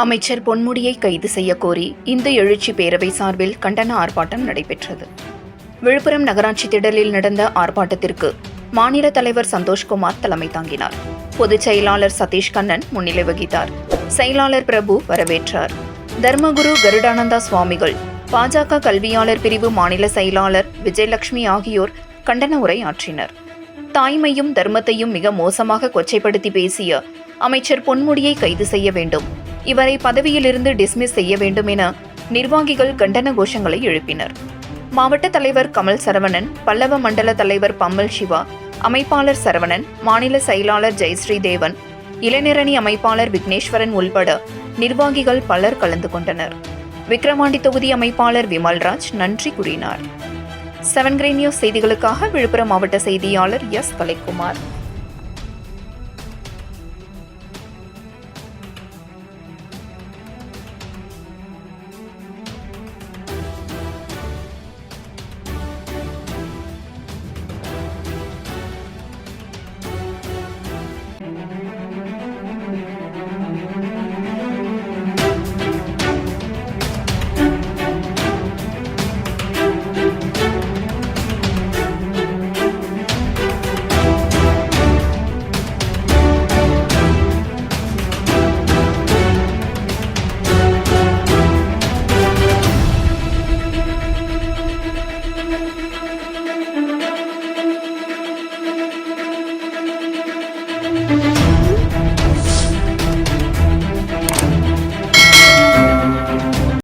அமைச்சர் பொன்முடியை கைது செய்ய கோரி இந்து எழுச்சி பேரவை சார்பில் கண்டன ஆர்ப்பாட்டம் நடைபெற்றது. விழுப்புரம் நகராட்சி திடலில் நடந்த ஆர்ப்பாட்டத்திற்கு மாநில தலைவர் சந்தோஷ்குமார் தலைமை தாங்கினார். பொதுச் செயலாளர் சதீஷ் கண்ணன் முன்னிலை வகித்தார். செயலாளர் பிரபு வரவேற்றார். தர்மகுரு கருடானந்தா சுவாமிகள், பாஜக கல்வியாளர் பிரிவு மாநில செயலாளர் விஜயலட்சுமி ஆகியோர் கண்டன உரை ஆற்றினர். தாய்மையும் தர்மத்தையும் மிக மோசமாக கொச்சைப்படுத்தி பேசிய அமைச்சர் பொன்முடியை கைது செய்ய வேண்டும், இவரை பதவியிலிருந்து டிஸ்மிஸ் செய்ய வேண்டும் என நிர்வாகிகள் கண்டன கோஷங்களை எழுப்பினர். மாவட்ட தலைவர் கமல் சரவணன், பல்லவ மண்டல தலைவர் பம்மல் சிவா, அமைப்பாளர் சரவணன், மாநில செயலாளர் ஜெயஸ்ரீ தேவன், இளைஞரணி அமைப்பாளர் விக்னேஸ்வரன் உள்பட நிர்வாகிகள் பலர் கலந்து கொண்டனர். விக்கிரவாண்டி தொகுதி அமைப்பாளர் விமல்ராஜ் நன்றி கூறினார். 7 கிரீன் நியூஸ் செய்திகளுக்காக விழுப்புரம் மாவட்ட செய்தியாளர் எஸ் கலைக்குமார்.